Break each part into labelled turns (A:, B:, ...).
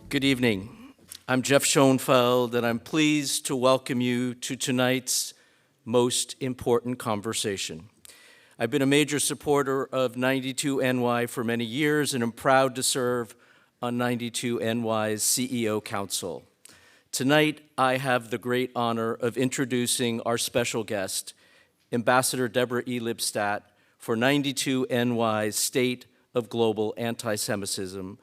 A: Good evening. I'm Jeff Schoenfeld, and I'm pleased to welcome you to tonight's most important conversation. I've been a major supporter of 92NY for many years, and I'm proud to serve on 92NY's CEO Council. Tonight, I have the great honor of introducing our special guest, Ambassador Deborah E. Lipstadt, for 92NY's State of Global Anti-Semitism,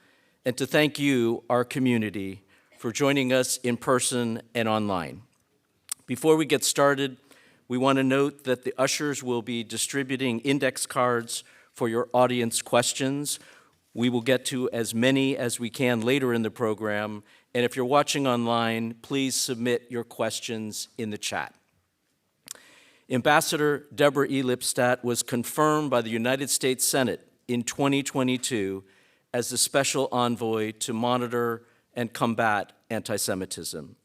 A: and to thank you, our community, for joining us in person and online. Before we get started, we want to note that the ushers will be distributing index cards for your audience questions. We will get to as many as we can later in the program, and if you're watching online, please submit your questions in the chat. Ambassador Deborah E. Lipstadt was confirmed by the United States Senate in 2022 as the Special Envoy to Monitor and Combat Antisemitism.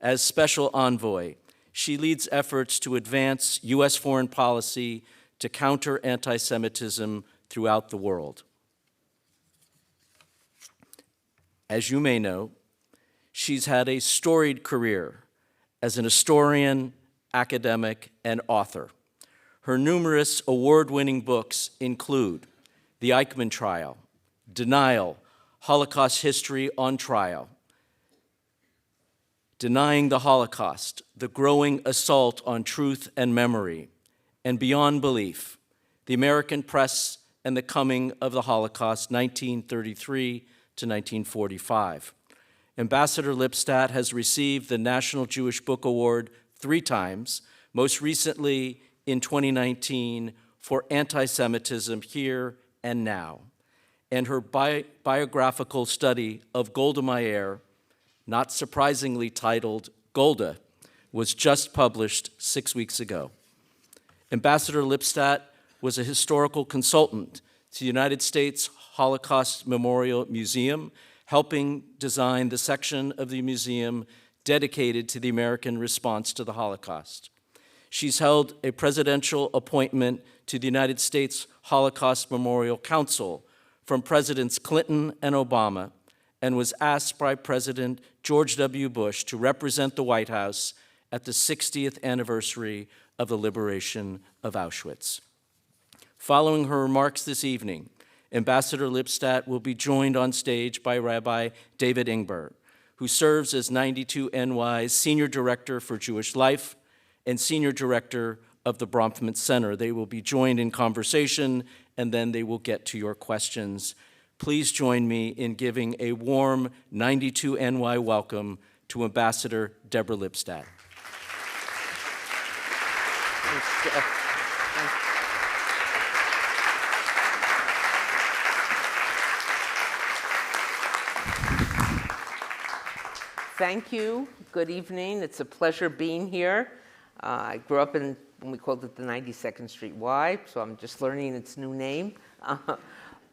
A: As Special Envoy, she leads efforts to advance U.S. foreign policy to counter anti-Semitism throughout the world. As you may know, she's had a storied career as an historian, academic, and author. Her numerous award-winning books include The Eichmann Trial, Denial, Holocaust History on Trial, Denying the Holocaust, The Growing Assault on Truth and Memory, and Beyond Belief, The American Press and the Coming of the Holocaust, 1933 to 1945. Ambassador Lipstadt has received the National Jewish Book Award 3 times, most recently in 2019 for Anti-Semitism Here and Now. And her biographical study of Golda Meir, not surprisingly titled Golda, was just published 6 weeks ago. Ambassador Lipstadt was a historical consultant to the United States Holocaust Memorial Museum, helping design the section of the museum dedicated to the American response to the Holocaust. She's held a presidential appointment to the United States Holocaust Memorial Council from Presidents Clinton and Obama, and was asked by President George W. Bush to represent the White House at the 60th anniversary of the liberation of Auschwitz. Following her remarks this evening, Ambassador Lipstadt will be joined on stage by Rabbi David Ingber, who serves as 92NY's Senior Director for Jewish Life and Senior Director of the Bronfman Center. They will be joined in conversation, and then they will get to your questions. Please join me in giving a warm 92NY welcome to Ambassador Deborah Lipstadt.
B: Thank you. Good evening. It's a pleasure being here. I grew up in when we called it the 92nd Street Y, so I'm just learning its new name.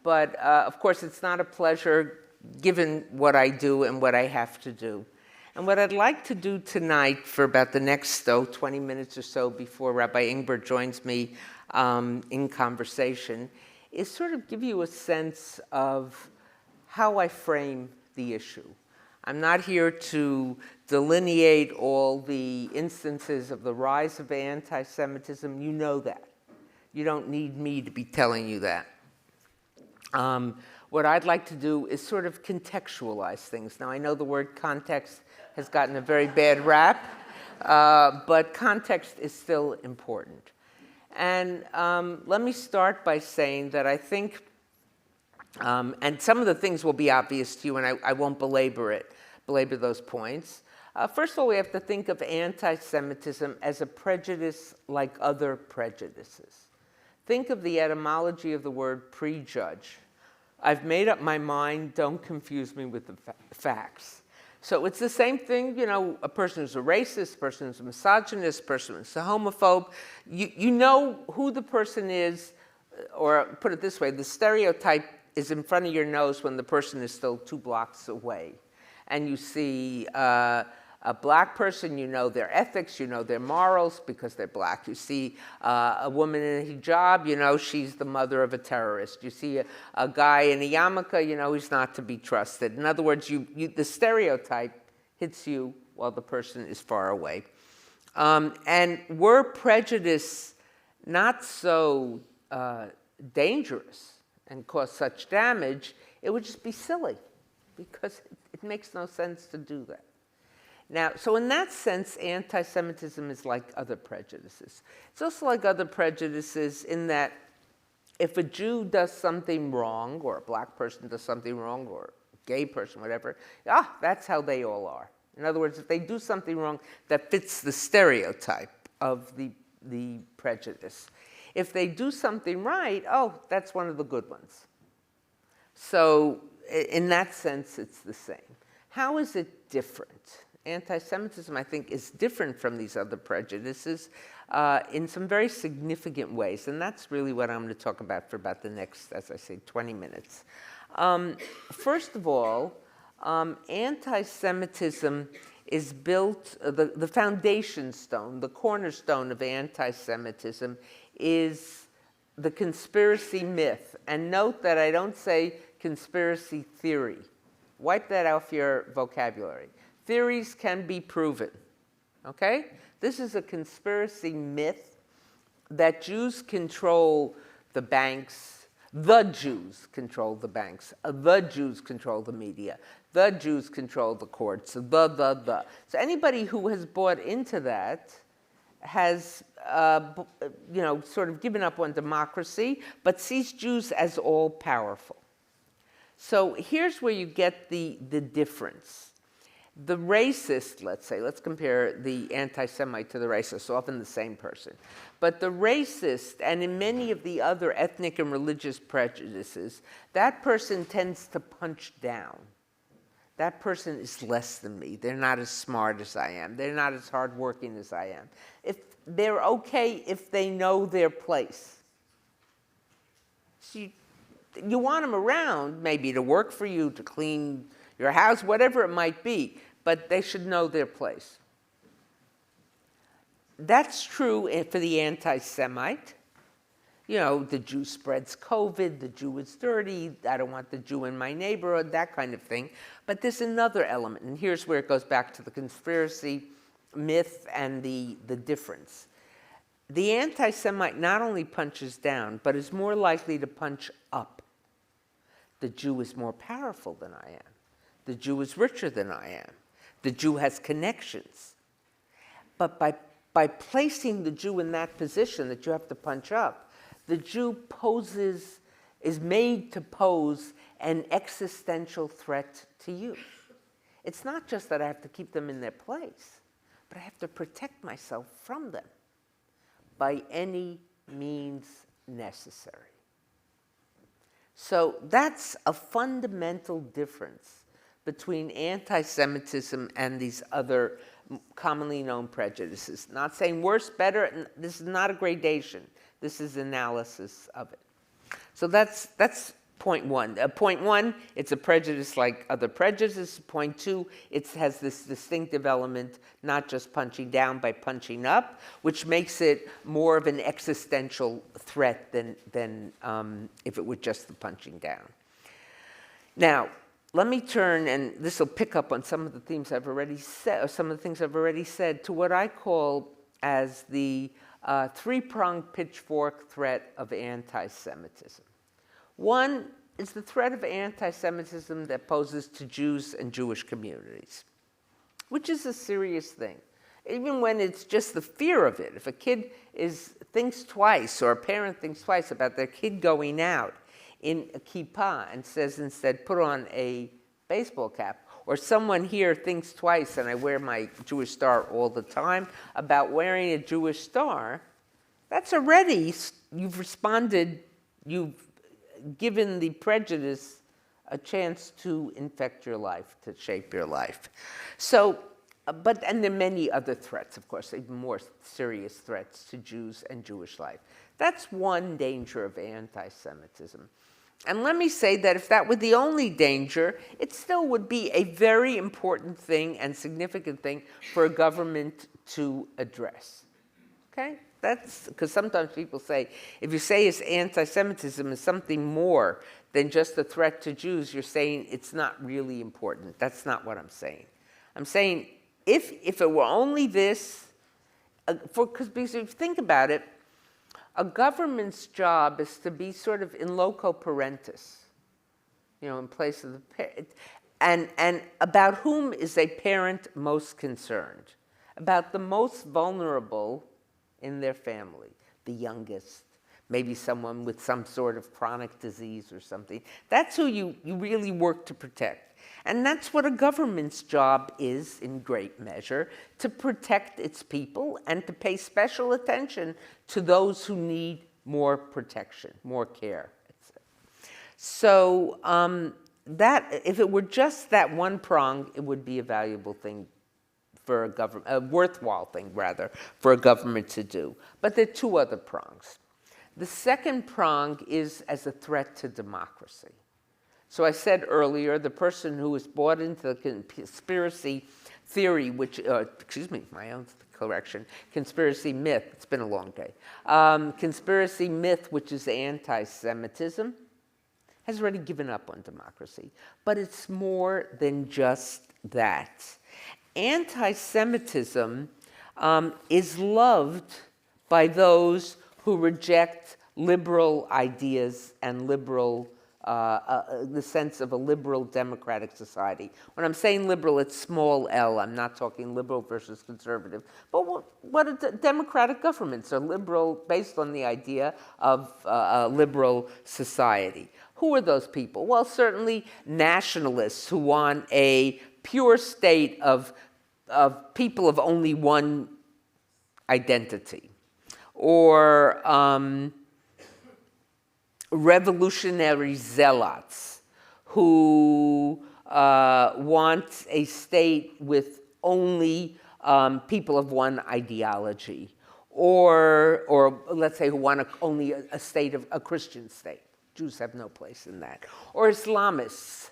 B: But of course, it's not a pleasure given what I do and what I have to do. And what I'd like to do tonight for about the next 20 minutes or so before Rabbi Ingber joins me in conversation is sort of give you a sense of how I frame the issue. I'm not here to delineate all the instances of the rise of anti-Semitism. You know that. You don't need me to be telling you that. What I'd like to do is sort of contextualize things. Now, I know the word context has gotten a very bad rap, but context is still important. And let me start by saying that I think, and some of the things will be obvious to you, and I won't belabor those points. First of all, we have to think of anti-Semitism as a prejudice like other prejudices. Think of the etymology of the word prejudge. I've made up my mind, don't confuse me with the facts. So it's the same thing, you know, a person who's a racist, a person who's a misogynist, a person who's a homophobe. You know who the person is, or put it this way, the stereotype is in front of your nose when the person is still 2 blocks away. And you see a black person, you know their ethics, you know their morals because they're black. You see a woman in a hijab, you know she's the mother of a terrorist. You see a guy in a yarmulke, you know he's not to be trusted. In other words, the stereotype hits you while the person is far away. And were prejudice not so dangerous and cause such damage, it would just be silly because it makes no sense to do that. Now, so in that sense, anti-Semitism is like other prejudices. It's also like other prejudices in that if a Jew does something wrong, or a black person does something wrong, or a gay person, whatever, that's how they all are. In other words, if they do something wrong that fits the stereotype of the prejudice. If they do something right, that's one of the good ones. So in that sense, it's the same. How is it different? Anti-Semitism, I think, is different from these other prejudices in some very significant ways. And that's really what I'm going to talk about for about the next, as I say, 20 minutes. First of all, anti-Semitism is built, the foundation stone, the cornerstone of anti-Semitism is the conspiracy myth. And note that I don't say conspiracy theory. Wipe that off your vocabulary. Theories can be proven, okay? This is a conspiracy myth that Jews control the banks, the Jews control the banks, the Jews control the media, the Jews control the courts, the. So anybody who has bought into that has, sort of given up on democracy, but sees Jews as all powerful. So here's where you get the difference. The racist, let's say, let's compare the anti-Semite to the racist, often the same person. But the racist, and in many of the other ethnic and religious prejudices, that person tends to punch down. That person is less than me. They're not as smart as I am. They're not as hardworking as I am. If they're okay if they know their place. So you want them around, maybe to work for you, to clean your house, whatever it might be, but they should know their place. That's true for the anti-Semite. The Jew spreads COVID, the Jew is dirty, I don't want the Jew in my neighborhood, that kind of thing. But there's another element, and here's where it goes back to the conspiracy myth and the difference. The anti-Semite not only punches down, but is more likely to punch up. The Jew is more powerful than I am. The Jew is richer than I am. The Jew has connections. But by placing the Jew in that position that you have to punch up, the Jew is made to pose an existential threat to you. It's not just that I have to keep them in their place, but I have to protect myself from them by any means necessary. So that's a fundamental difference between anti-Semitism and these other commonly known prejudices. Not saying worse, better, and this is not a gradation. This is analysis of it. So that's point one. Point one, it's a prejudice like other prejudices. Point two, it has this distinctive element, not just punching down by punching up, which makes it more of an existential threat than if it were just the punching down. Now, let me turn, and this will pick up on some of the themes I've already said, or some of the things I've already said, to what I call as the three-pronged pitchfork threat of anti-Semitism. One is the threat of anti-Semitism that poses to Jews and Jewish communities, which is a serious thing. Even when it's just the fear of it. If a kid thinks twice, or a parent thinks twice about their kid going out in a kippah and says instead, put on a baseball cap, or someone here thinks twice, and I wear my Jewish star all the time, about wearing a Jewish star, that's already, you've responded, you've given the prejudice a chance to infect your life, to shape your life. So, and there are many other threats, of course, even more serious threats to Jews and Jewish life. That's one danger of anti-Semitism. And let me say that if that were the only danger, it still would be a very important thing and significant thing for a government to address. Okay? That's because sometimes people say, if you say it's anti-Semitism is something more than just a threat to Jews, you're saying it's not really important. That's not what I'm saying. I'm saying if it were only this, because if you think about it, a government's job is to be sort of in loco parentis, in place of the parent. And about whom is a parent most concerned? About the most vulnerable in their family, the youngest, maybe someone with some sort of chronic disease or something. That's who you really work to protect. And that's what a government's job is, in great measure, to protect its people and to pay special attention to those who need more protection, more care. So that, if it were just that one prong, it would be a valuable thing for a government, a worthwhile thing, rather, for a government to do. But there are two other prongs. The second prong is as a threat to democracy. So I said earlier, the person who is bought into the conspiracy theory, which, my own correction, conspiracy myth, it's been a long day, conspiracy myth, which is anti-Semitism, has already given up on democracy. But it's more than just that. Anti-Semitism is loved by those who reject liberal ideas and liberal the sense of a liberal democratic society. When I'm saying liberal, it's small l. I'm not talking liberal versus conservative. But what are democratic governments are liberal based on the idea of a liberal society. Who are those people? Well, certainly nationalists who want a pure state of people of only one identity. Or revolutionary zealots who want a state with only people of one ideology, or let's say who want only a state of a Christian state. Jews have no place in that. Or Islamists,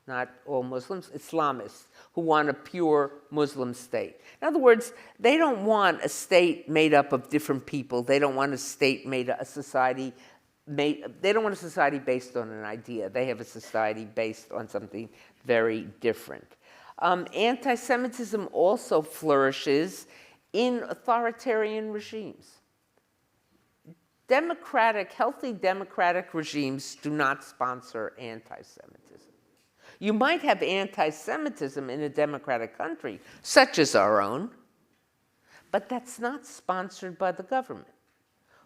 B: not all Muslims, Islamists who want a pure Muslim state. In other words, they don't want a state made up of different people. They don't want a state a society. They don't want a society based on an idea. They have a society based on something very different. Anti-Semitism also flourishes in authoritarian regimes. Healthy democratic regimes do not sponsor anti-Semitism. You might have anti-Semitism in a democratic country, such as our own, but that's not sponsored by the government.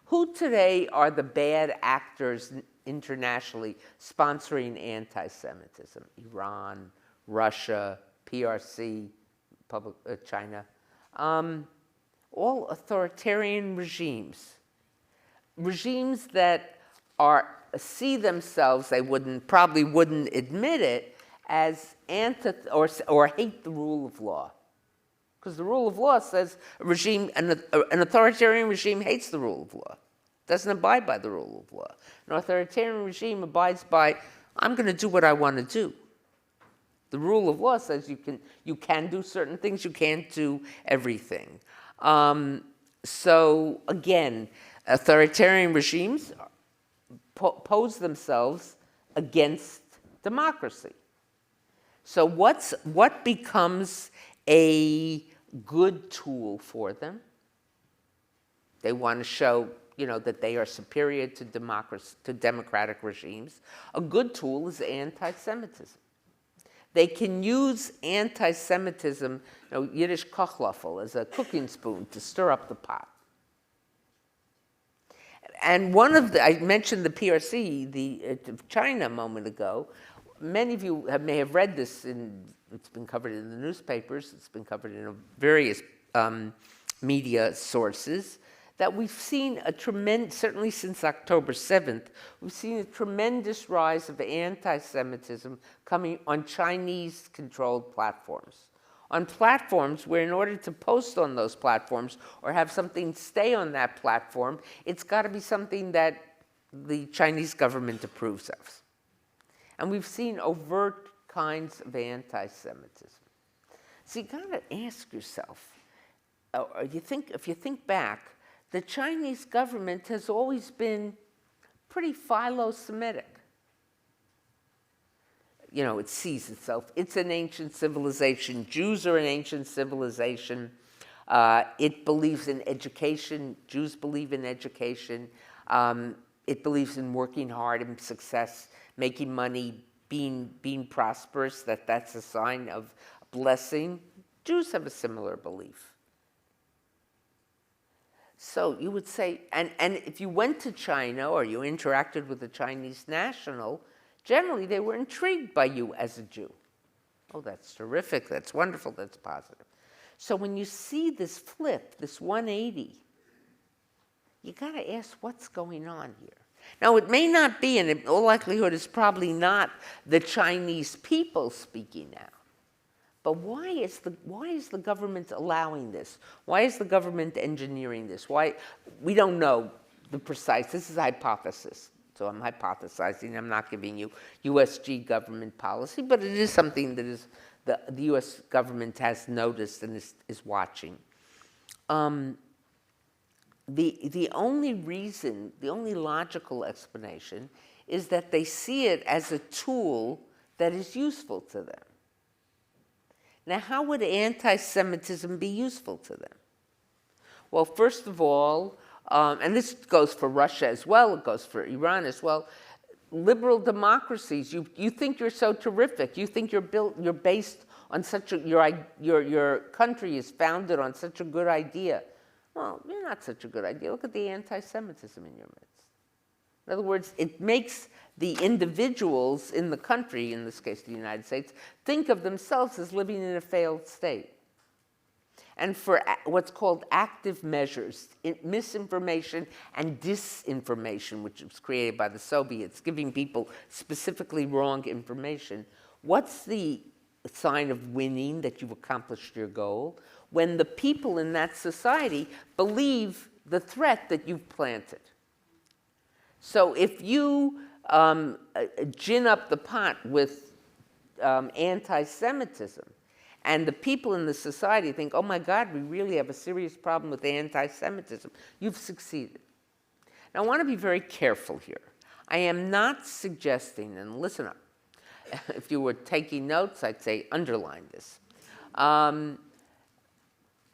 B: Who today are the bad actors internationally sponsoring anti-Semitism? Iran, Russia, PRC, China. All authoritarian regimes. Regimes that see themselves, they probably wouldn't admit it, as or hate the rule of law. Because the rule of law says an authoritarian regime hates the rule of law, doesn't abide by the rule of law. An authoritarian regime abides by, I'm going to do what I want to do. The rule of law says you can do certain things, you can't do everything. So again, authoritarian regimes pose themselves against democracy. So what becomes a good tool for them? They want to show, that they are superior to democratic regimes. A good tool is anti-Semitism. They can use anti-Semitism, Yiddish kochlöffel, as a cooking spoon to stir up the pot. And I mentioned the PRC, China a moment ago. Many of you may have read this, it's been covered in the newspapers, it's been covered in various media sources, that we've seen certainly since October 7th, we've seen a tremendous rise of anti-Semitism coming on Chinese-controlled platforms. On platforms where, in order to post on those platforms or have something stay on that platform, it's got to be something that the Chinese government approves of. And we've seen overt kinds of anti-Semitism. So you gotta ask yourself, if you think back, the Chinese government has always been pretty philo-Semitic. You know, it sees itself, it's an ancient civilization, Jews are an ancient civilization, it believes in education, Jews believe in education, it believes in working hard and success, making money, being prosperous, that's a sign of blessing. Jews have a similar belief. So you would say, and if you went to China or you interacted with a Chinese national, generally they were intrigued by you as a Jew. Oh, that's terrific, that's wonderful, that's positive. So when you see this flip, this 180, you gotta ask what's going on here. Now it may not be, and in all likelihood it's probably not the Chinese people speaking now. But why is the government allowing this? Why is the government engineering this? Why? We don't know the precise, this is a hypothesis. So I'm hypothesizing, I'm not giving you USG government policy, but it is something that is the US government has noticed and is watching. The only reason, the only logical explanation is that they see it as a tool that is useful to them. Now, how would anti-Semitism be useful to them? Well, first of all, and this goes for Russia as well, it goes for Iran as well, liberal democracies, you think you're so terrific, you think you're based on such a, your country is founded on such a good idea. Well, you're not such a good idea. Look at the anti-Semitism in your midst. In other words, it makes the individuals in the country, in this case the United States, think of themselves as living in a failed state. And for what's called active measures, misinformation and disinformation, which was created by the Soviets, giving people specifically wrong information, what's the sign of winning, that you've accomplished your goal? When the people in that society believe the threat that you've planted. So if you gin up the pot with anti-Semitism, and the people in the society think, oh my God, we really have a serious problem with anti-Semitism, you've succeeded. Now, I want to be very careful here. I am not suggesting, and listen up, if you were taking notes, I'd say underline this. I'm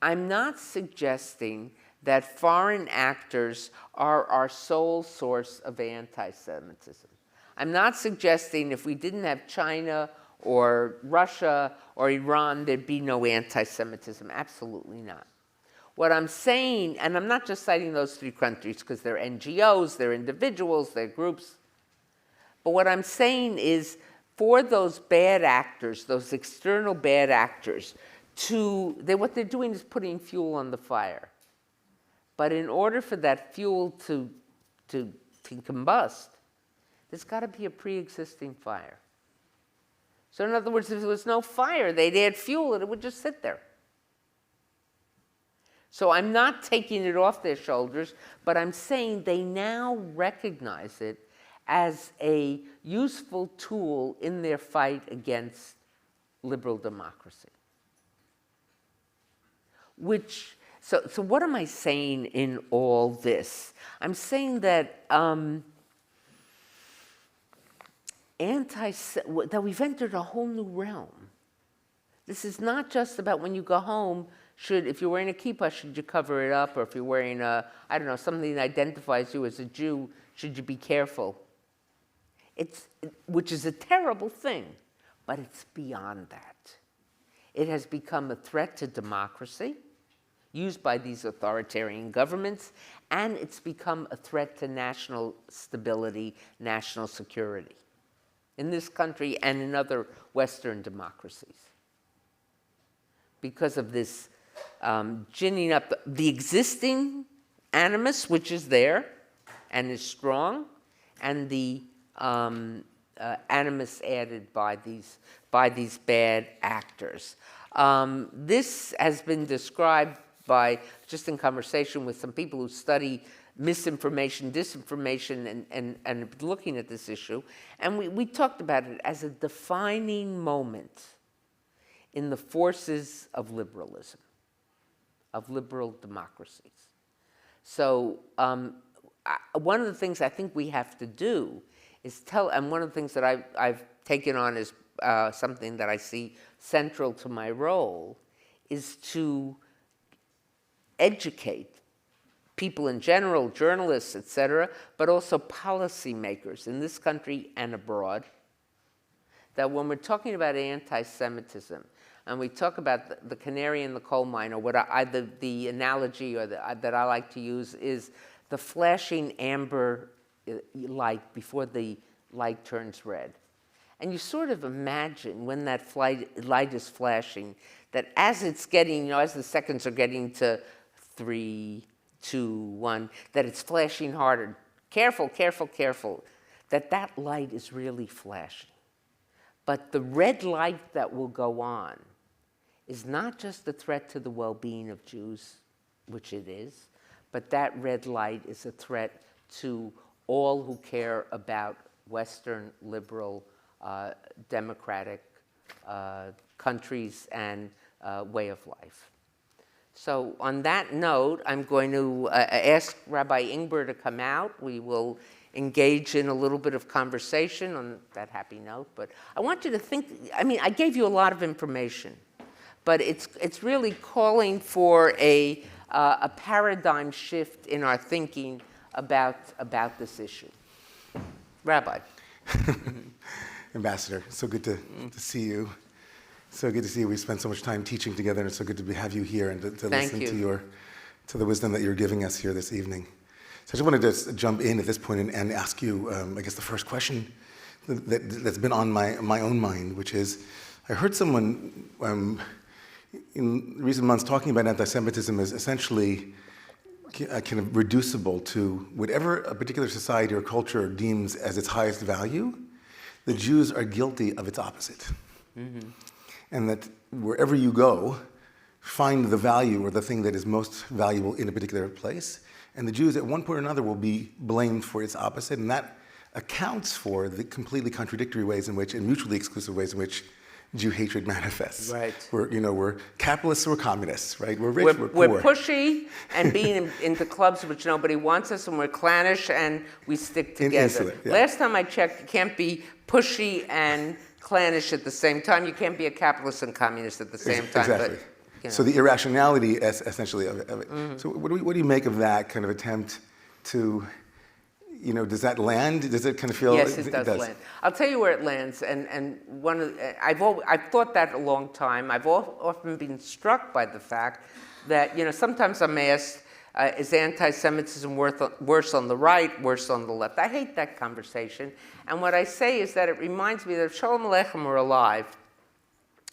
B: not suggesting that foreign actors are our sole source of anti-Semitism. I'm not suggesting if we didn't have China or Russia or Iran, there'd be no anti-Semitism. Absolutely not. What I'm saying, and I'm not just citing those three countries because they're NGOs, they're individuals, they're groups, but what I'm saying is for those bad actors, those external bad actors, what they're doing is putting fuel on the fire. But in order for that fuel to combust, there's got to be a pre-existing fire. So in other words, if there was no fire, they'd add fuel and it would just sit there. So I'm not taking it off their shoulders, but I'm saying they now recognize it as a useful tool in their fight against liberal democracy. So what am I saying in all this? I'm saying that that we've entered a whole new realm. This is not just about when you go home, if you're wearing a kippah, should you cover it up? Or if you're wearing something that identifies you as a Jew, should you be careful? Which is a terrible thing, but it's beyond that. It has become a threat to democracy, used by these authoritarian governments, and it's become a threat to national stability, national security, in this country and in other Western democracies. Because of this ginning up the existing animus, which is there and is strong, and the animus added by these bad actors. This has been described by, just in conversation with some people who study misinformation, disinformation, and looking at this issue. And we talked about it as a defining moment in the forces of liberalism, of liberal democracies. So one of the things I think we have to do is and one of the things that I've taken on as something that I see central to my role, is to educate people in general, journalists, et cetera, but also policymakers in this country and abroad, that when we're talking about anti-Semitism, and we talk about the canary in the coal mine, or what the analogy that I like to use is the flashing amber light before the light turns red. And you sort of imagine when that light is flashing, that as it's getting, as the seconds are getting to 3, 2, 1, that it's flashing harder. Careful, careful, careful. That light is really flashing. But the red light that will go on is not just a threat to the well-being of Jews, which it is, but that red light is a threat to all who care about Western liberal democratic countries and way of life. So on that note, I'm going to ask Rabbi Ingber to come out. We will engage in a little bit of conversation on that happy note. But I want you to think, I gave you a lot of information, but it's really calling for a paradigm shift in our thinking about this issue. Rabbi.
C: Ambassador, so good to see you. So good to see you. We spent so much time teaching together, and it's so good to have you here and to listen to the wisdom that you're giving us here this evening. So I just wanted to jump in at this point and ask you, I guess, the first question that's been on my own mind, which is, I heard someone in recent months talking about anti-Semitism as essentially kind of reducible to whatever a particular society or culture deems as its highest value. The Jews are guilty of its opposite. Mm-hmm. And that wherever you go, find the value or the thing that is most valuable in a particular place. And the Jews at one point or another will be blamed for its opposite. And that accounts for the completely contradictory ways in which, and mutually exclusive ways in which, Jew hatred manifests.
B: Right.
C: We're capitalists or communists, right? We're rich, we're poor.
B: We're pushy and being into clubs which nobody wants us, and we're clannish and we stick together.
C: Insular, yeah.
B: Last time I checked, you can't be pushy and clannish at the same time. You can't be a capitalist and communist at the same time.
C: Exactly.
B: But,
C: So the irrationality, essentially, of it. Mm-hmm. So what do you make of that kind of attempt to, does that land? Does it kind of feel?
B: Yes, it does land. I'll tell you where it lands. And I've thought that a long time. I've often been struck by the fact that, sometimes I'm asked, is anti-Semitism worse on the right, worse on the left? I hate that conversation. And what I say is that it reminds me that if Shalom Aleichem were alive,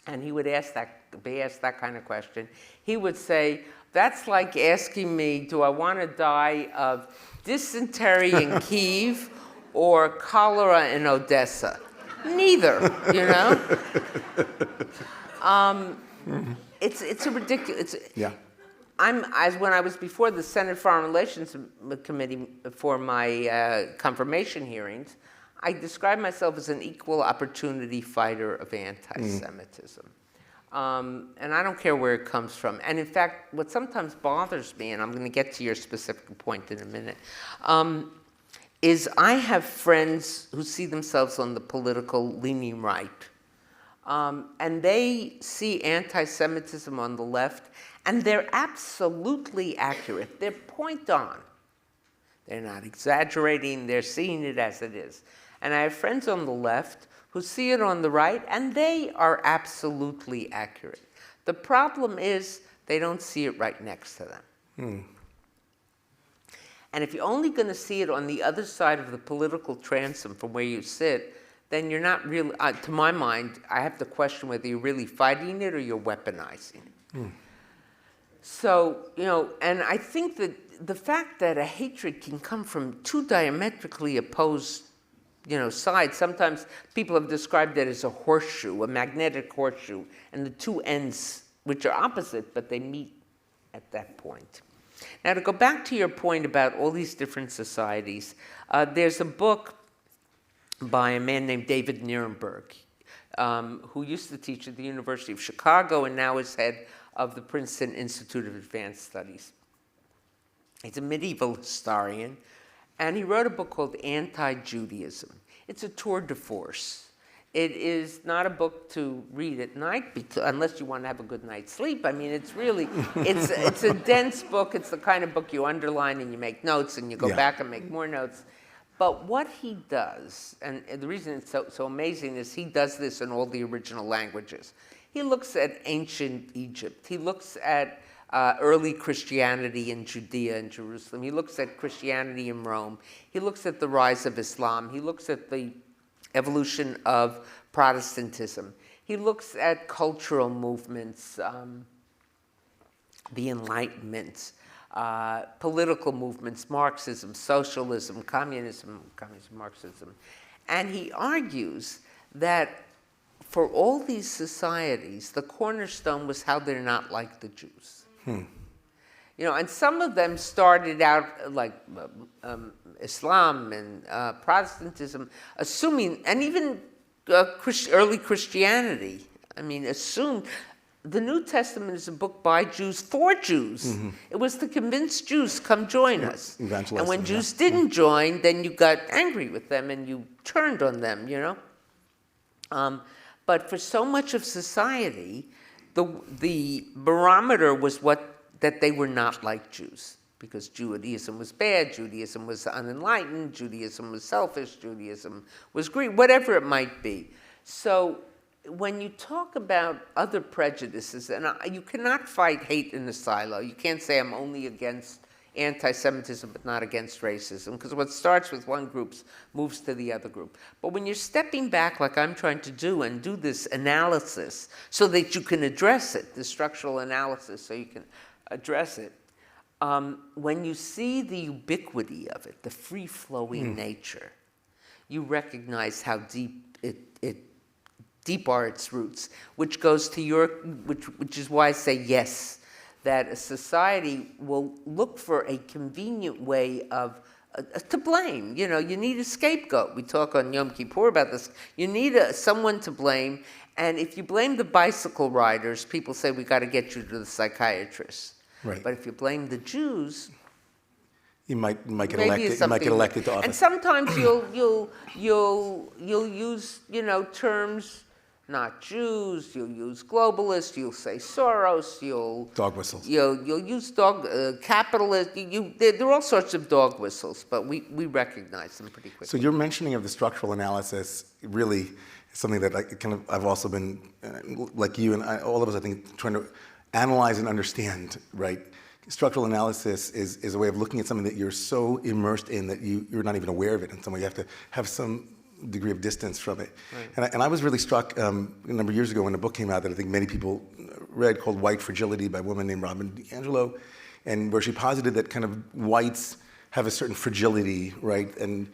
B: and he would be asked that kind of question, he would say, that's like asking me, do I want to die of dysentery in Kyiv or cholera in Odessa? Neither, It's a ridiculous.
C: Yeah.
B: When I was before the Senate Foreign Relations Committee for my confirmation hearings, I described myself as an equal opportunity fighter of anti-Semitism. And I don't care where it comes from. And in fact, what sometimes bothers me, and I'm going to get to your specific point in a minute, is I have friends who see themselves on the political leaning right. And they see anti-Semitism on the left, and they're absolutely accurate. They're point on. They're not exaggerating. They're seeing it as it is. And I have friends on the left who see it on the right, and they are absolutely accurate. The problem is they don't see it right next to them. And if you're only going to see it on the other side of the political transom from where you sit, then you're not really, to my mind, I have to question whether you're really fighting it or you're weaponizing it. So, and I think that the fact that a hatred can come from two diametrically opposed sides. Sometimes people have described it as a horseshoe, a magnetic horseshoe, and the two ends, which are opposite, but they meet at that point. Now, to go back to your point about all these different societies, there's a book by a man named David Ingber, who used to teach at the University of Chicago and now is head of the Princeton Institute of Advanced Studies. He's a medieval historian, and he wrote a book called Anti-Judaism. It's a tour de force. It is not a book to read at night, unless you want to have a good night's sleep. I mean, it's really, it's a dense book. It's the kind of book you underline and you make notes and you go back and make more notes. But what he does, and the reason it's so amazing is he does this in all the original languages. He looks at ancient Egypt. He looks at early Christianity in Judea and Jerusalem. He looks at Christianity in Rome. He looks at the rise of Islam. He looks at the evolution of Protestantism. He looks at cultural movements, the Enlightenment, political movements, Marxism, socialism, communism, Marxism. And he argues that for all these societies, the cornerstone was how they're not like the Jews. You know, and some of them started out like Islam and Protestantism, assuming, and even early Christianity, I mean, assumed the New Testament is a book by Jews for Jews. It was to convince Jews, come join us. And when Jews didn't join, then you got angry with them and you turned on them, you know. But for so much of society, the barometer was that they were not like Jews, because Judaism was bad, Judaism was unenlightened, Judaism was selfish, Judaism was greedy, whatever it might be. So when you talk about other prejudices, and you cannot fight hate in a silo. You can't say I'm only against anti-Semitism but not against racism, because what starts with one group moves to the other group. But when you're stepping back like I'm trying to do and do this analysis so that you can address it, the structural analysis so you can address it, when you see the ubiquity of it, the free-flowing nature, you recognize how deep deep are its roots, which goes to which is why I say yes, that a society will look for a convenient way of to blame. You know, you need a scapegoat. We talk on Yom Kippur about this. You need someone to blame, and if you blame the bicycle riders, people say we got to get you to the psychiatrist.
C: Right.
B: But if you blame the Jews,
C: you might get elected. You might get elected to office.
B: And sometimes you'll use terms. Not Jews. You'll use globalists. You'll say Soros.
C: Dog whistles.
B: You'll use capitalist. There are all sorts of dog whistles, but we recognize them pretty quickly.
C: So your mentioning of the structural analysis really is something that I've also been like you and all of us, I think, trying to analyze and understand. Right. Structural analysis is a way of looking at something that you're so immersed in that you're not even aware of it in some way. You have to have some degree of distance from it. Right. And I was really struck a number of years ago when a book came out that I think many people read called White Fragility by a woman named Robin DiAngelo, and where she posited that kind of whites have a certain fragility, right, and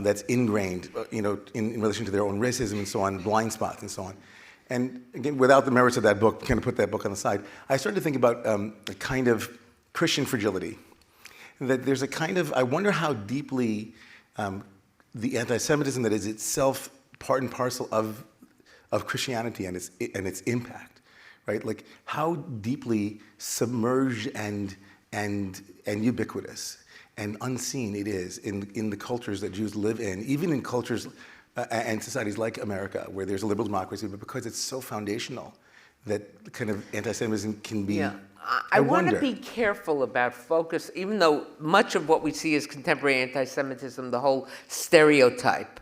C: that's ingrained, in relation to their own racism and so on, blind spots and so on. And again, without the merits of that book, kind of put that book on the side, I started to think about a kind of Christian fragility. That there's a kind of, I wonder how deeply the anti-Semitism that is itself part and parcel of Christianity and its impact, right? Like how deeply submerged and ubiquitous and unseen it is in the cultures that Jews live in, even in cultures and societies like America, where there's a liberal democracy, but because it's so foundational that kind of anti-Semitism can be. Yeah.
B: I want to be careful about focus, even though much of what we see is contemporary anti-Semitism, the whole stereotype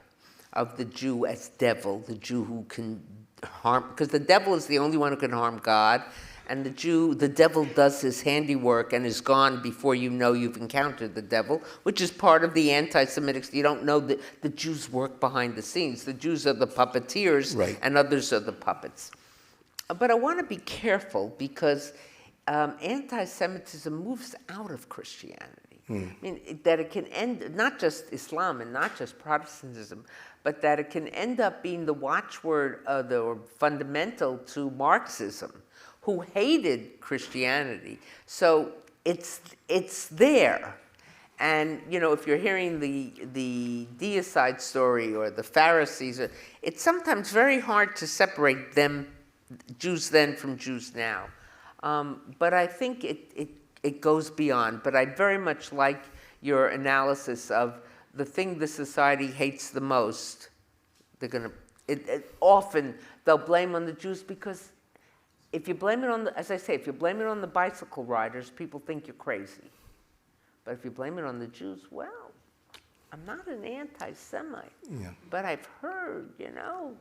B: of the Jew as devil, the Jew who can harm, because the devil is the only one who can harm God, and the devil does his handiwork and is gone before you know you've encountered the devil, which is part of the anti-Semitic. You don't know that the Jews work behind the scenes. The Jews are the puppeteers, right, and others are the puppets. But I want to be careful because anti-Semitism moves out of Christianity. I mean, that it can end, not just Islam and not just Protestantism, but that it can end up being the watchword or fundamental to Marxism, who hated Christianity. So it's there. And, you know, if you're hearing the deicide story or the Pharisees, it's sometimes very hard to separate them, Jews then from Jews now. But I think it goes beyond. But I very much like your analysis of the thing the society hates the most. They're going to, often they'll blame on the Jews because if you blame it on the, as I say, if you blame it on the bicycle riders, people think you're crazy. But if you blame it on the Jews, well, I'm not an anti-Semite, but I've heard, you know,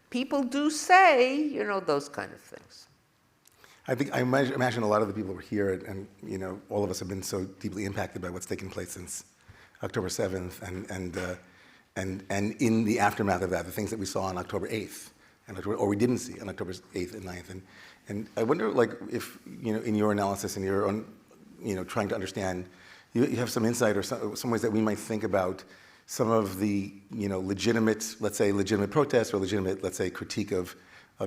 B: people do say, you know, those kind of things.
C: I imagine a lot of the people who are here, and you know, all of us have been so deeply impacted by what's taken place since October 7th, and in the aftermath of that, the things that we saw on October 8th, or we didn't see on October 8th and 9th, and I wonder, like, if you know, in your analysis and your own, you know, trying to understand. You have some insight or some ways that we might think about some of the, you know, legitimate, let's say, legitimate protests or legitimate, let's say, critique of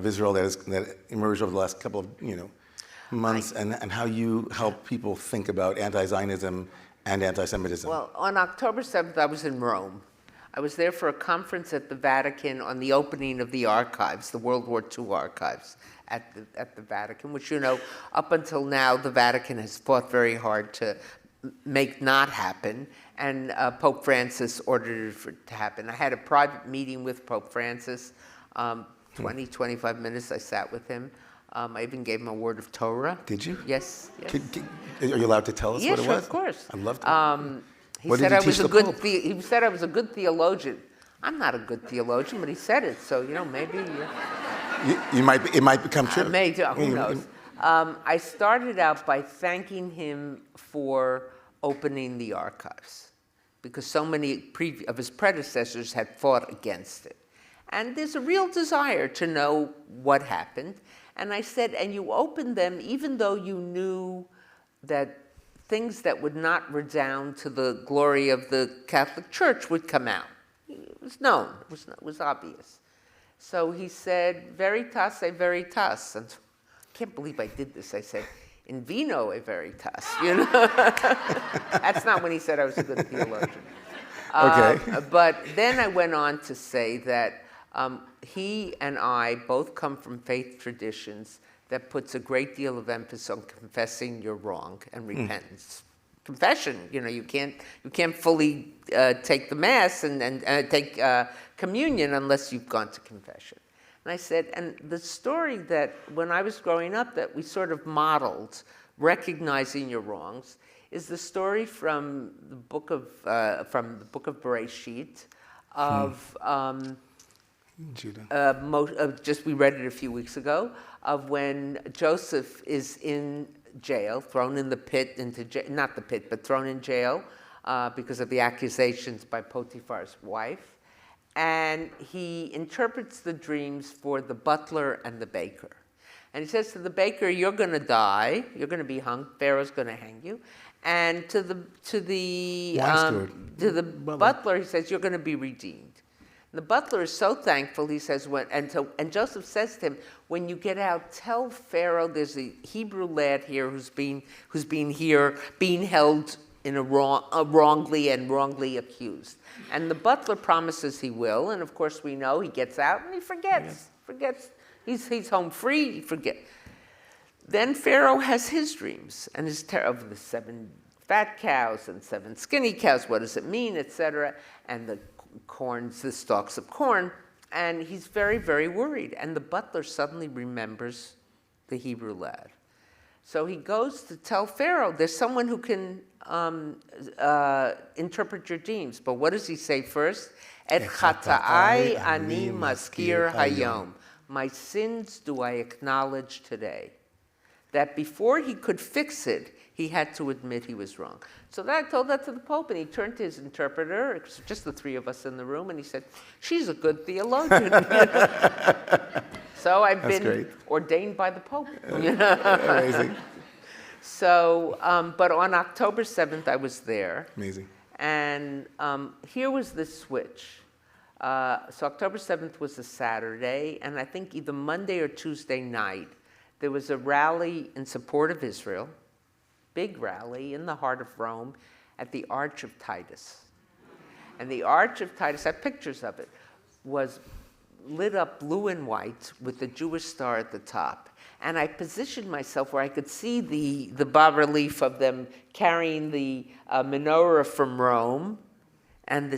C: Israel that emerged over the last couple of, you know, months, and how you help people think about anti-Zionism and anti-Semitism.
B: Well, on October 7th, I was in Rome. I was there for a conference at the Vatican on the opening of the archives, the World War II archives at the Vatican, which, you know, up until now, the Vatican has fought very hard to make not happen, and Pope Francis ordered it to happen. I had a private meeting with Pope Francis, 25 minutes I sat with him. I even gave him a word of Torah.
C: Did you?
B: Yes.
C: Are you allowed to tell us what it was?
B: Yes, of course.
C: I'd love to.
B: He said I was a good theologian. I'm not a good theologian, but he said it, so, you know, maybe...
C: It might become true.
B: Who knows? I started out by thanking him for opening the archives, because so many of his predecessors had fought against it. And there's a real desire to know what happened. And I said, and you opened them even though you knew that things that would not redound to the glory of the Catholic Church would come out. It was known, it was obvious. So he said, veritas e veritas. And I can't believe I did this. I said, in vino e veritas, you know? That's not when he said I was a good theologian.
C: Okay.
B: But then I went on to say that he and I both come from faith traditions that puts a great deal of emphasis on confessing you're wrong and repentance. Confession, you know, you can't fully take the Mass and take communion unless you've gone to confession. And I said, and the story that when I was growing up that we sort of modeled, recognizing your wrongs, is the story from the book of Bereshit of
C: Judah.
B: Just we read it a few weeks ago, of when Joseph is in jail, thrown in the pit not the pit, but thrown in jail because of the accusations by Potiphar's wife. And he interprets the dreams for the butler and the baker. And he says to the baker, you're going to die, you're going to be hung, Pharaoh's going to hang you. And to the butler, he says, you're going to be redeemed. And the butler is so thankful, he says, and Joseph says to him, when you get out, tell Pharaoh there's a Hebrew lad here who's being held in wrongly accused. And the butler promises he will, and of course we know he gets out and he forgets. He's home free, he forgets. Then Pharaoh has his dreams, and his of the 7 fat cows and 7 skinny cows, what does it mean, etc., and the stalks of corn, and he's very, very worried. And the butler suddenly remembers the Hebrew lad. So he goes to tell Pharaoh, there's someone who can interpret your dreams. But what does he say first? Et chata'ai ani maskir hayom. My sins do I acknowledge today. That before he could fix it, he had to admit he was wrong. So I told that to the Pope, and he turned to his interpreter, it was just the 3 of us in the room, and he said, she's a good theologian. So I've been ordained by the Pope.
C: Amazing.
B: So, but on October 7th, I was there.
C: Amazing.
B: And here was the switch. So October 7th was a Saturday, and I think either Monday or Tuesday night, there was a rally in support of Israel. big rally in the heart of Rome at the Arch of Titus. And the Arch of Titus, I have pictures of it, was lit up blue and white with the Jewish star at the top. And I positioned myself where I could see the bas-relief of them carrying the menorah from Rome. And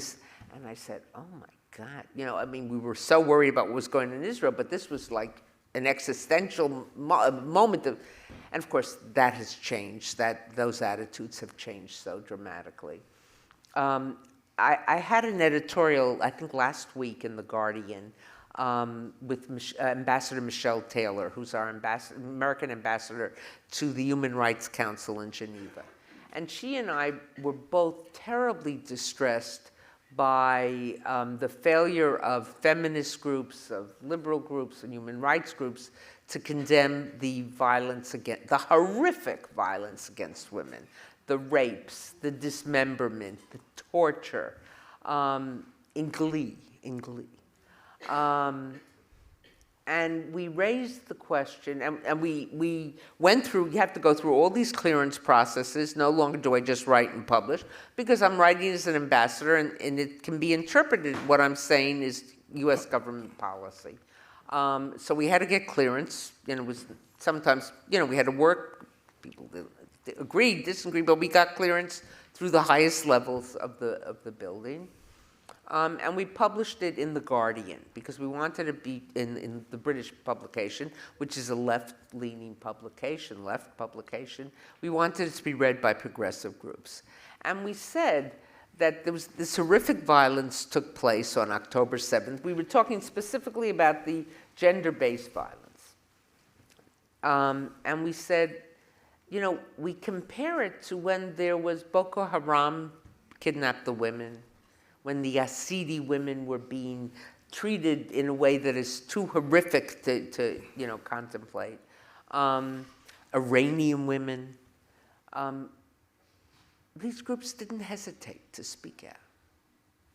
B: I said, oh my God. You know, I mean, we were so worried about what was going on in Israel, but this was like an existential moment. And of course, that has changed. Those attitudes have changed so dramatically. I had an editorial, I think last week in The Guardian, with Ambassador Michelle Taylor, who's our American ambassador to the Human Rights Council in Geneva. And she and I were both terribly distressed by the failure of feminist groups, of liberal groups, and human rights groups to condemn the horrific violence against women, the rapes, the dismemberment, the torture, in glee. And we raised the question, and we went through, you have to go through all these clearance processes. No longer do I just write and publish, because I'm writing as an ambassador, and it can be interpreted, what I'm saying is US government policy. So we had to get clearance, and it was sometimes, you know, we had to work, people agreed, disagreed, but we got clearance through the highest levels of the building. And we published it in The Guardian because we wanted to be in the British publication, which is a left-leaning publication, left publication. We wanted it to be read by progressive groups. And we said that there was this horrific violence took place on October 7th. We were talking specifically about the gender-based violence. And we said, you know, we compare it to when there was Boko Haram kidnapped the women, when the Yazidi women were being treated in a way that is too horrific to you know, contemplate. Iranian women. These groups didn't hesitate to speak out.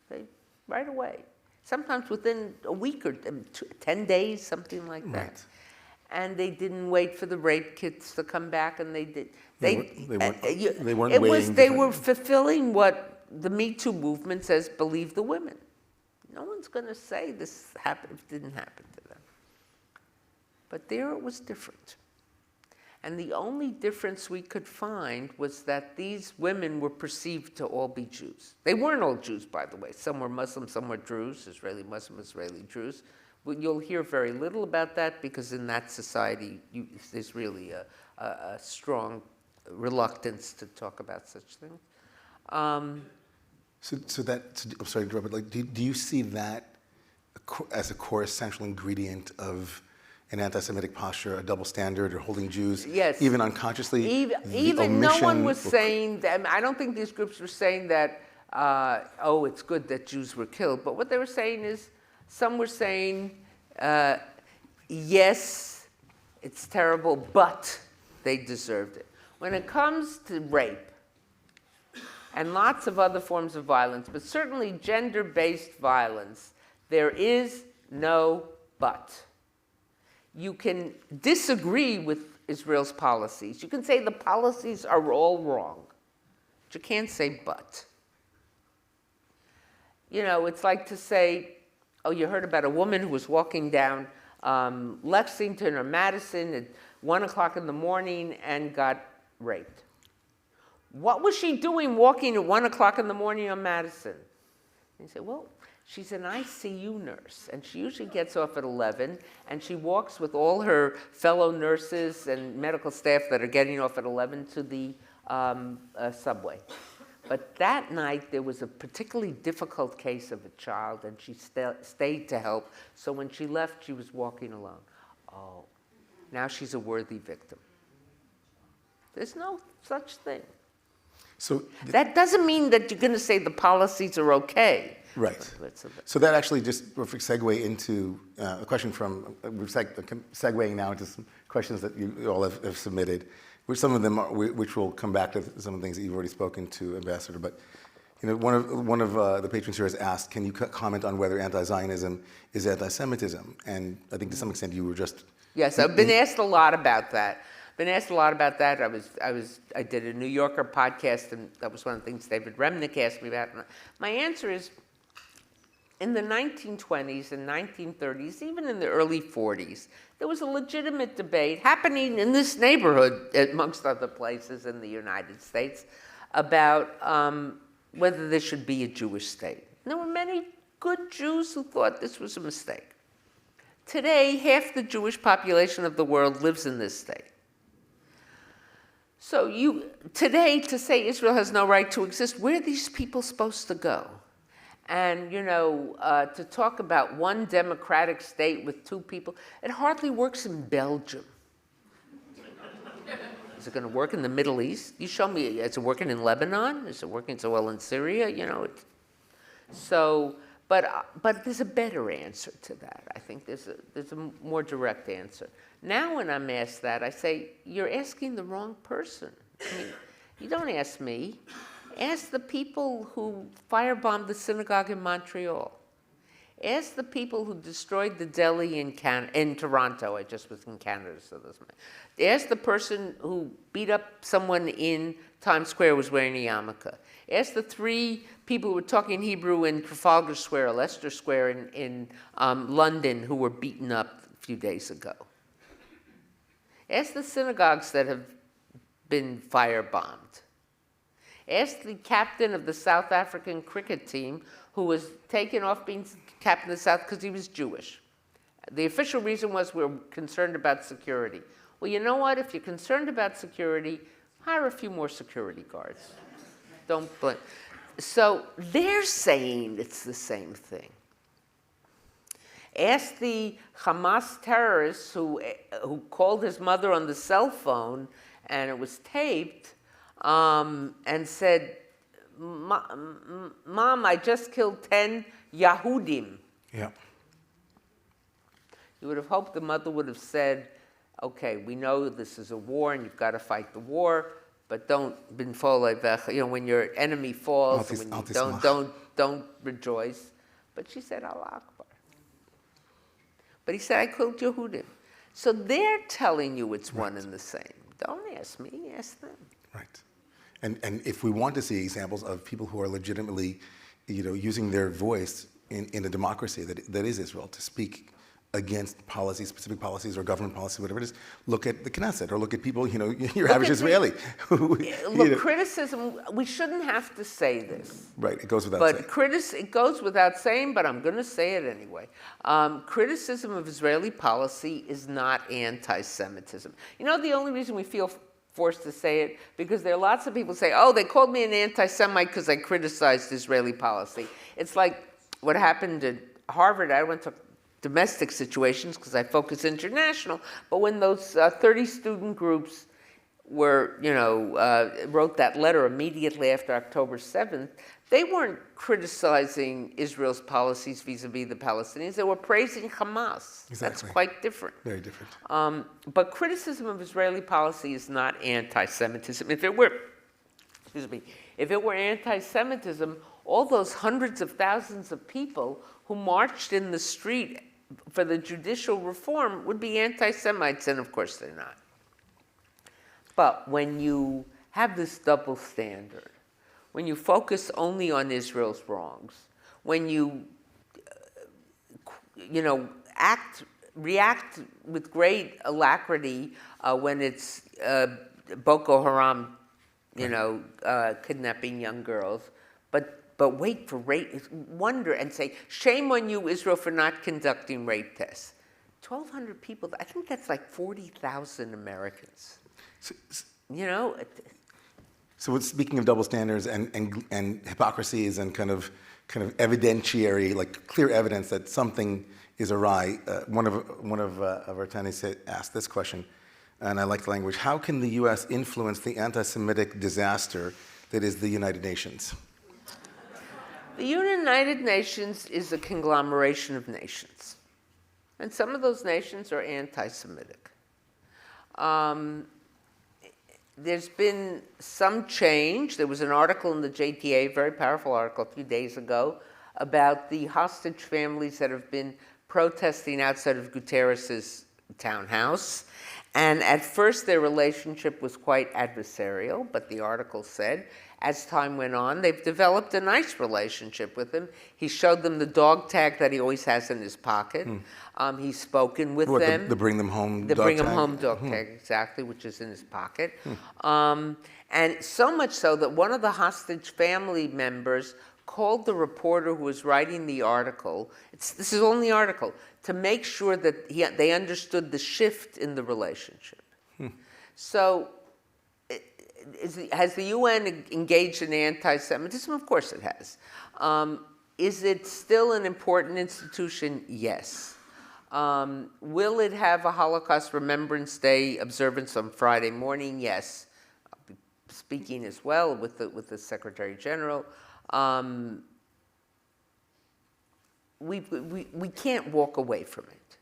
B: They, right away. Sometimes within a week or 10 days, something like that. Right. And they didn't wait for the rape kits to come back, and they did. They were fulfilling what the Me Too movement says, believe the women. No one's going to say this happened if it didn't happen to them. But there it was different. And the only difference we could find was that these women were perceived to all be Jews. They weren't all Jews, by the way. Some were Muslims, some were Druze, Israeli Muslim, Israeli Druze. You'll hear very little about that because in that society, there's really a strong reluctance to talk about such things. I'm sorry to interrupt, but do you see that as a core essential ingredient of an anti-Semitic posture, a double standard, or holding Jews, yes,
C: even unconsciously?
B: Even no one was saying that. I don't think these groups were saying that, oh, it's good that Jews were killed. But what they were saying is, some were saying, yes, it's terrible, but they deserved it. When it comes to rape, and lots of other forms of violence, but certainly gender-based violence, there is no but. You can disagree with Israel's policies. You can say the policies are all wrong, but you can't say but. You know, it's like to say, oh, you heard about a woman who was walking down Lexington or Madison at 1 o'clock in the morning and got raped. What was she doing walking at 1 o'clock in the morning on Madison? And you say, well, she's an ICU nurse, and she usually gets off at 11, and she walks with all her fellow nurses and medical staff that are getting off at 11 to the subway. But that night, there was a particularly difficult case of a child, and she stayed to help. So when she left, she was walking alone. Oh, now she's a worthy victim. There's no such thing. So that doesn't mean that you're going to say the policies are okay.
C: Right. So that actually just perfect segue into a question from, we're segueing now into some questions that you all have submitted, which some of them are, which will come back to some of the things that you've already spoken to, Ambassador. But you know, one of the patrons here has asked, can you comment on whether anti-Zionism is anti-Semitism? And I think to some extent you were just...
B: Yes, I've been asked a lot about that. been asked a lot about that. I did a New Yorker podcast, and that was one of the things David Remnick asked me about. My answer is, in the 1920s and 1930s, even in the early 40s, there was a legitimate debate happening in this neighborhood, amongst other places in the United States, about whether there should be a Jewish state. And there were many good Jews who thought this was a mistake. Today, half the Jewish population of the world lives in this state. So today, to say Israel has no right to exist, where are these people supposed to go? And, to talk about one democratic state with two people, it hardly works in Belgium. Is it going to work in the Middle East? You show me, is it working in Lebanon? Is it working so well in Syria? But there's a better answer to that. I think there's a more direct answer. Now when I'm asked that, I say, you're asking the wrong person. I mean, you don't ask me. Ask the people who firebombed the synagogue in Montreal. Ask the people who destroyed the deli in Toronto. I just was in Canada, so this. Ask the person who beat up someone in Times Square who was wearing a yarmulke. Ask the 3 people who were talking Hebrew in Trafalgar Square, Leicester Square in London, who were beaten up a few days ago. Ask the synagogues that have been firebombed. Ask the captain of the South African cricket team who was taken off being captain of the South because he was Jewish. The official reason was we're concerned about security. Well, you know what? If you're concerned about security, hire a few more security guards. Don't blame. So they're saying it's the same thing. Ask the Hamas terrorist who called his mother on the cell phone, and it was taped, and said, Mom, I just killed 10 Yahudim.
C: Yeah.
B: You would have hoped the mother would have said, okay, we know this is a war and you've got to fight the war, but don't when your enemy falls, when you don't rejoice. But she said, Allah Akbar. But he said, I killed Yehudim. So they're telling you it's one and the same. Don't ask me, ask them.
C: Right. And if we want to see examples of people who are legitimately, using their voice in a democracy that is Israel to speak against policies, specific policies or government policy, whatever it is, look at the Knesset or look at people, your average Israeli.
B: Criticism, we shouldn't have to say this.
C: Right, it goes without saying.
B: It goes without saying, but I'm going to say it anyway. Criticism of Israeli policy is not anti-Semitism. The only reason we feel forced to say it, because there are lots of people who say, oh, they called me an anti-Semite because I criticized Israeli policy. It's like what happened at Harvard. I went to domestic situations because I focus international, but when those 30 student groups were, wrote that letter immediately after October 7th, they weren't criticizing Israel's policies vis-a-vis the Palestinians. They were praising Hamas.
C: Exactly.
B: That's quite different.
C: Very different.
B: But criticism of Israeli policy is not anti-Semitism. If it were anti-Semitism, all those hundreds of thousands of people who marched in the street for the judicial reform would be anti-Semites, and of course they're not. But when you have this double standard, when you focus only on Israel's wrongs, when you, react with great alacrity when it's Boko Haram, kidnapping young girls, but wait for wonder and say, shame on you, Israel, for not conducting rape tests. 1,200 people, I think that's like 40,000 Americans.
C: So speaking of double standards and hypocrisies and kind of evidentiary, like clear evidence that something is awry, one of our attendees asked this question, and I like the language: how can the U.S. influence the anti-Semitic disaster that is the United Nations?
B: The United Nations is a conglomeration of nations, and some of those nations are anti-Semitic. There's been some change. There was an article in the JTA, a very powerful article a few days ago, about the hostage families that have been protesting outside of Guterres's townhouse. And at first, their relationship was quite adversarial, but the article said, as time went on, they've developed a nice relationship with him. He showed them the dog tag that he always has in his pocket. He's spoken with them.
C: The bring them home
B: the
C: dog
B: bring
C: tag?
B: them home dog tag, exactly, which is in his pocket. And so much so that one of the hostage family members called the reporter who was writing the article, this is all in the article, to make sure that they understood the shift in the relationship. So, has the UN engaged in anti-Semitism? Of course it has. Is it still an important institution? Yes. Will it have a Holocaust Remembrance Day observance on Friday morning? Yes. I'll be speaking as well with the Secretary General. We can't walk away from it.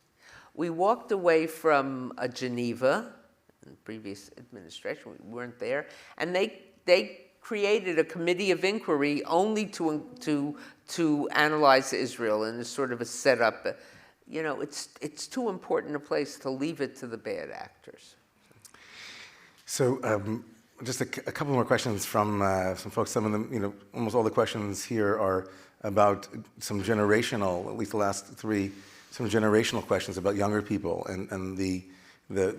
B: We walked away from Geneva in the previous administration. We weren't there, and they created a committee of inquiry only to analyze Israel in a sort of a setup. You know, it's too important a place to leave it to the bad actors.
C: So. Just a couple more questions from some folks. Some of them, you know, almost all the questions here are about some generational, at least the last three, some generational questions about younger people and the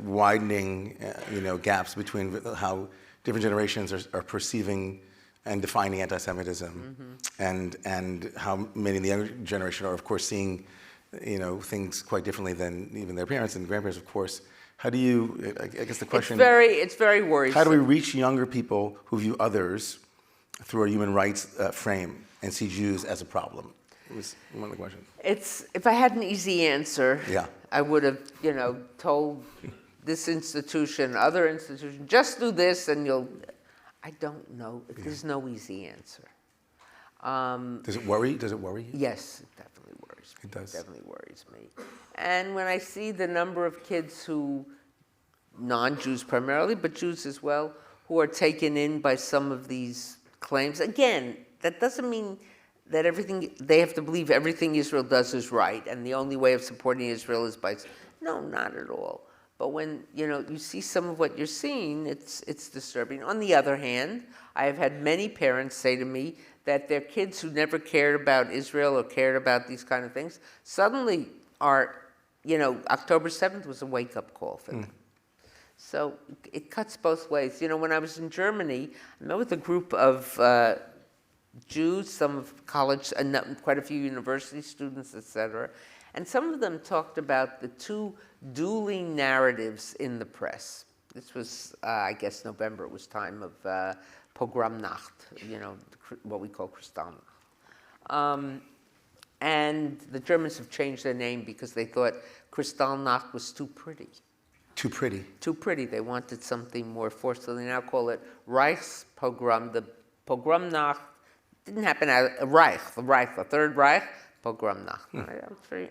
C: widening, you know, gaps between how different generations are perceiving and defining anti-Semitism, and how many in the younger generation are, of course, seeing, you know, things quite differently than even their parents and grandparents, of course. How do you, I guess the question...
B: It's very worrisome.
C: How do we reach younger people who view others through a human rights frame and see Jews as a problem? It was one of the questions.
B: If I had an easy answer,
C: yeah,
B: I would have, you know, told this institution, other institutions, just do this and you'll... I don't know. There's no easy answer.
C: Does it worry you?
B: Yes, it definitely worries me.
C: It does.
B: It definitely worries me. And when I see the number of kids who, non-Jews primarily, but Jews as well, who are taken in by some of these claims, again, that doesn't mean that they have to believe everything Israel does is right, and the only way of supporting Israel is by... No, not at all. But when, you know, you see some of what you're seeing, it's disturbing. On the other hand, I have had many parents say to me that their kids who never cared about Israel or cared about these kind of things suddenly are, you know, October 7th was a wake-up call for them. So it cuts both ways. You know, when I was in Germany, I met with a group of Jews, some of college, quite a few university students, etc. And some of them talked about the two dueling narratives in the press. This was, I guess, November. It was time of Pogromnacht, you know, what we call Kristallnacht. And the Germans have changed their name because they thought Kristallnacht was too pretty.
C: Too pretty?
B: Too pretty. They wanted something more forceful. They now call it Reichspogrom. The Pogromnacht didn't happen at the Third Reich, Pogromnacht.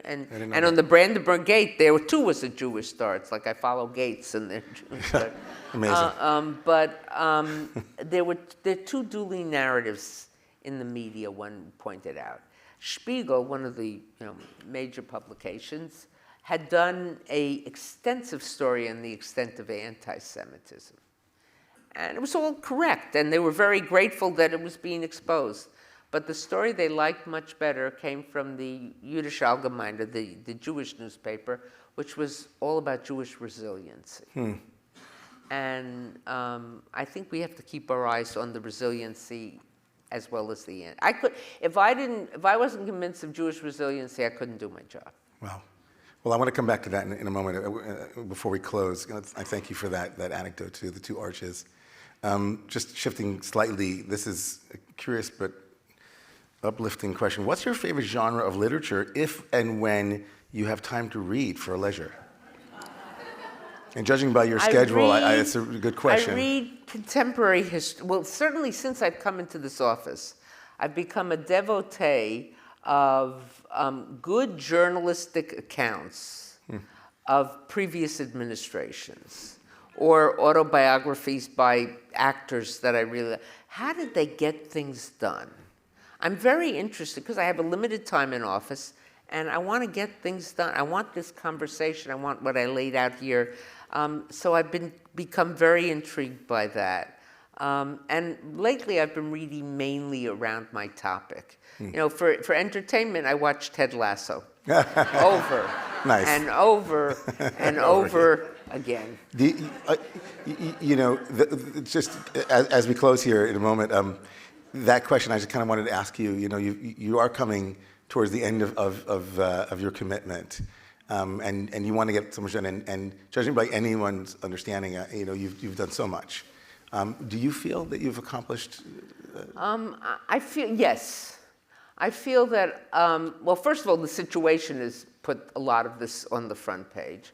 B: And on the Brandenburg Gate, there too was a Jewish star. It's like I follow gates and they're Jewish stars.
C: Amazing.
B: There are two dueling narratives in the media, one pointed out. Spiegel, one of the major publications, had done an extensive story on the extent of anti-Semitism. And it was all correct, and they were very grateful that it was being exposed. But the story they liked much better came from the Jüdische Allgemeine, the Jewish newspaper, which was all about Jewish resiliency. And I think we have to keep our eyes on the resiliency as well as the end. If I wasn't convinced of Jewish resiliency, I couldn't do my job.
C: Wow. Well, I want to come back to that in a moment. Before we close, I thank you for that anecdote to the two arches. Just shifting slightly, this is a curious but uplifting question. What's your favorite genre of literature if and when you have time to read for leisure? And judging by your schedule, it's a good question.
B: I read contemporary history. Well, certainly since I've come into this office, I've become a devotee of good journalistic accounts of previous administrations or autobiographies by actors that I really... How did they get things done? I'm very interested, because I have a limited time in office, And I want to get things done. I want this conversation. I want what I laid out here. So I've become very intrigued by that. And lately I've been reading mainly around my topic. You know, for entertainment, I watch Ted Lasso over
C: Nice.
B: and over and over again.
C: Just as we close here in a moment, that question I just kind of wanted to ask you. You know, you are coming towards the end of your commitment, and you want to get so much done. And judging by anyone's understanding, you've done so much. Do you feel that you've accomplished?
B: I feel, yes. I feel that, well, first of all, the situation has put a lot of this on the front page.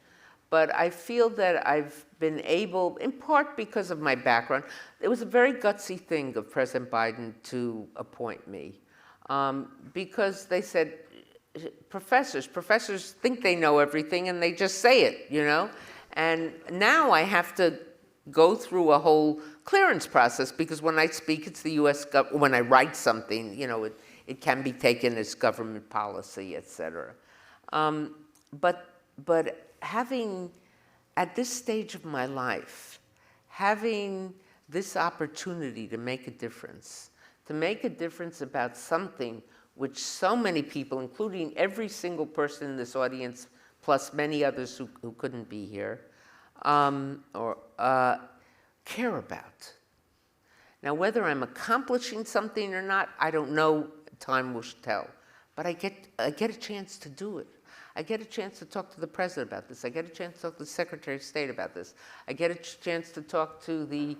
B: But I feel that I've been able, in part because of my background, it was a very gutsy thing of President Biden to appoint me. Because they said, professors think they know everything and they just say it, you know? And now I have to go through a whole clearance process because when I speak, it's the U.S. government. When I write something, you know, it can be taken as government policy, et cetera. But having, at this stage of my life, having this opportunity to make a difference about something which so many people, including every single person in this audience, plus many others who couldn't be here, care about. Now, whether I'm accomplishing something or not, I don't know. Time will tell. But I get a chance to do it. I get a chance to talk to the president about this. I get a chance to talk to the Secretary of State about this. I get a chance to talk to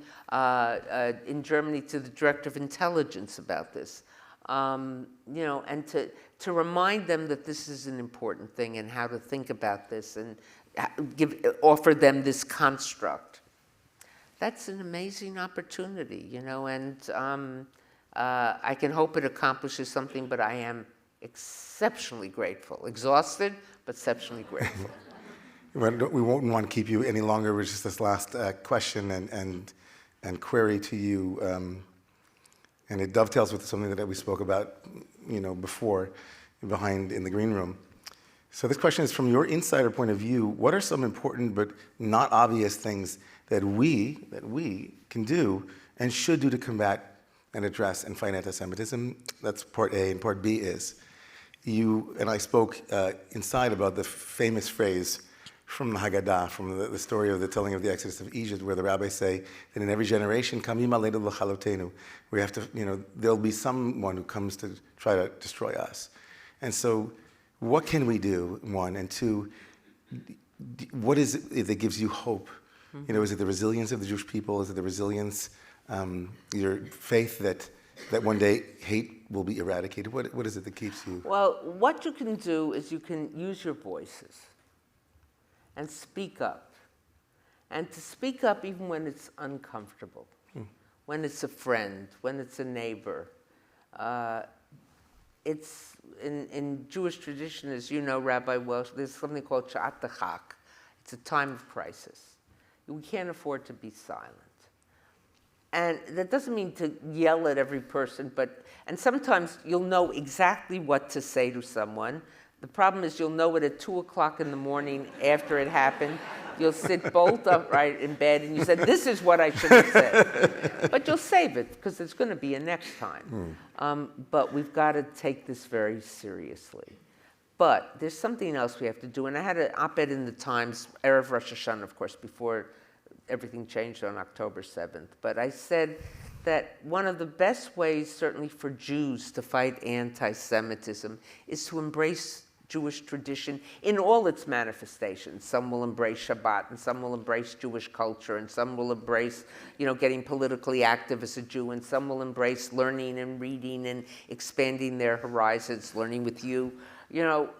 B: in Germany, to the Director of Intelligence about this. You know, and to remind them that this is an important thing and how to think about this and offer them this construct. That's an amazing opportunity, you know, and I can hope it accomplishes something, but I am exceptionally grateful. Exhausted, but exceptionally grateful.
C: We won't want to keep you any longer with just this last question and query to you. And it dovetails with something that we spoke about, you know, before, behind in the green room. So this question is from your insider point of view. What are some important but not obvious things that we can do and should do to combat and address and fight anti-Semitism? That's part A, and part B is you and I spoke inside about the famous phrase from the Haggadah, from the story of the telling of the Exodus of Egypt, where the rabbis say that in every generation, kamim aleinu l'chalotenu, we have to, you know, there'll be someone who comes to try to destroy us. And so what can we do, one? And two, what is it that gives you hope? Mm-hmm. You know, is it the resilience of the Jewish people? Is it the resilience, your faith that one day hate will be eradicated? What is it that keeps you?
B: Well, what you can do is you can use your voices and speak up. And to speak up even when it's uncomfortable, when it's a friend, when it's a neighbor. It's in Jewish tradition, as you know, Rabbi Welsh, there's something called Sha'at Chak. It's a time of crisis. We can't afford to be silent. And that doesn't mean to yell at every person, and sometimes you'll know exactly what to say to someone. The problem is you'll know it at 2 o'clock in the morning after it happened. You'll sit bolt upright in bed and you said, this is what I should have said. But you'll save it because there's going to be a next time. But we've got to take this very seriously. But there's something else we have to do. And I had an op-ed in the Times, Erev Rosh Hashanah, of course, before everything changed on October 7th. But I said that one of the best ways, certainly for Jews, to fight anti-Semitism is to embrace Jewish tradition in all its manifestations. Some will embrace Shabbat, and some will embrace Jewish culture, and some will embrace, you know, getting politically active as a Jew, and some will embrace learning and reading and expanding their horizons, learning with you, you know.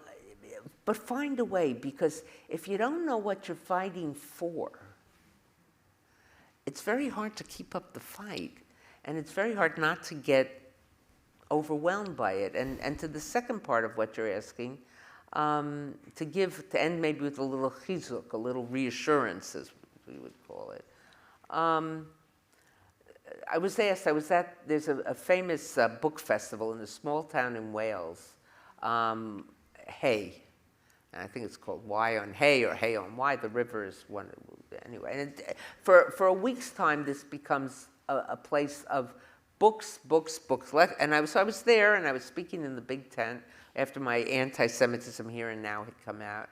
B: But find a way, because if you don't know what you're fighting for, it's very hard to keep up the fight, and it's very hard not to get overwhelmed by it. And to the second part of what you're asking, to end maybe with a little chizuk, a little reassurance, as we would call it. I was asked, there's a famous book festival in a small town in Wales Hay. And I think it's called Y on Hay or Hay on Y. The river is one. Anyway, and for a week's time, this becomes a place of books. And I was there, and I was speaking in the big tent after my Anti-Semitism Here and Now had come out.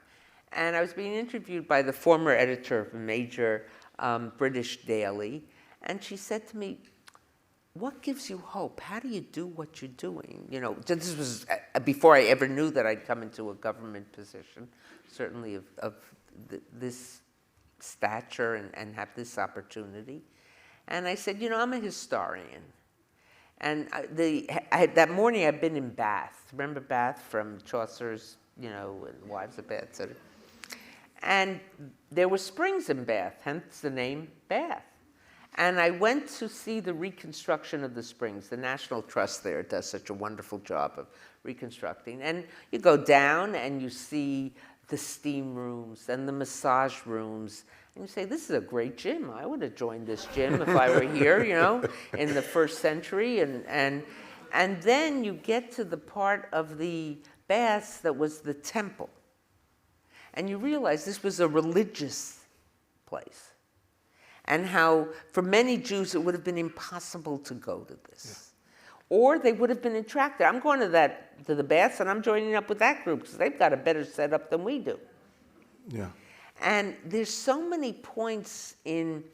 B: And I was being interviewed by the former editor of a major British daily. And she said to me, "What gives you hope? How do you do what you're doing?" You know, this was before I ever knew that I'd come into a government position, certainly of this stature and have this opportunity. And I said, I'm a historian. And that morning I'd been in Bath. Remember Bath from Chaucer's, and Wives of Bath, etc. And there were springs in Bath, hence the name Bath. And I went to see the reconstruction of the springs. The National Trust there does such a wonderful job of reconstructing. And you go down and you see the steam rooms and the massage rooms. And you say, this is a great gym. I would have joined this gym if I were here, in the first century. And then you get to the part of the baths that was the temple. And you realize this was a religious place. And how, for many Jews, it would have been impossible to go to this. Yeah. Or they would have been attracted. I'm going to the baths, and I'm joining up with that group, because they've got a better setup than we do.
C: Yeah.
B: And there's so many points in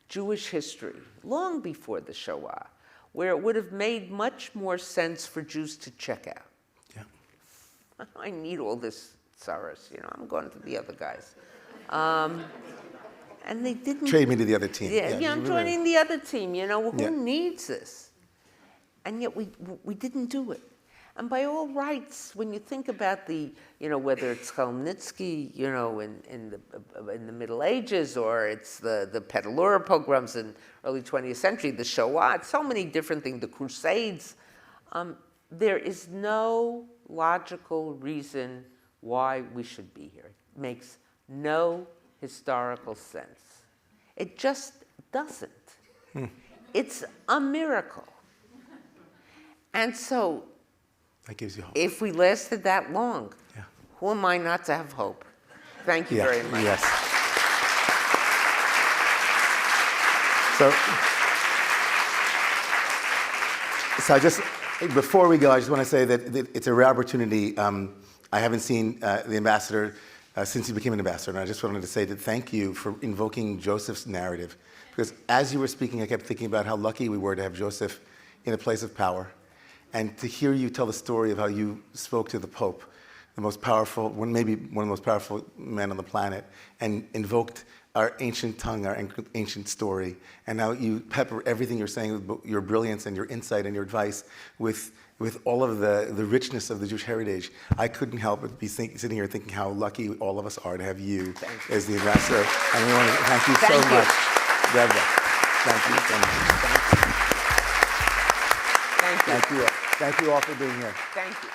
B: Jewish history, long before the Shoah, where it would have made much more sense for Jews to check out. Yeah. I need all this tsaros, I'm going to the other guys. And they didn't...
C: Trade me to the other team.
B: Yeah, I'm joining the other team, who needs this? And yet we didn't do it. And by all rights, when you think about whether it's Chmielnicki, in the Middle Ages, or it's the Petalura pogroms in early 20th century, the Shoah, it's so many different things, the Crusades, there is no logical reason why we should be here. It makes no historical sense. It just doesn't. It's a miracle. And so,
C: that gives you hope.
B: If we lasted that long, who am I not to have hope? Thank you very much.
C: Yes. So before we go, I just want to say that it's a rare opportunity. I haven't seen the ambassador since he became an ambassador, and I just wanted to say that thank you for invoking Joseph's narrative. Because as you were speaking, I kept thinking about how lucky we were to have Joseph in a place of power. And to hear you tell the story of how you spoke to the Pope, the most powerful, maybe one of the most powerful men on the planet, and invoked our ancient tongue, our ancient story, and now you pepper everything you're saying with your brilliance and your insight and your advice with all of the richness of the Jewish heritage. I couldn't help but be sitting here thinking how lucky all of us are to have you as the ambassador. And we want to thank you so much, Deborah. Thank you so much.
B: Thank you.
C: Thank you all for being here.
B: Thank you.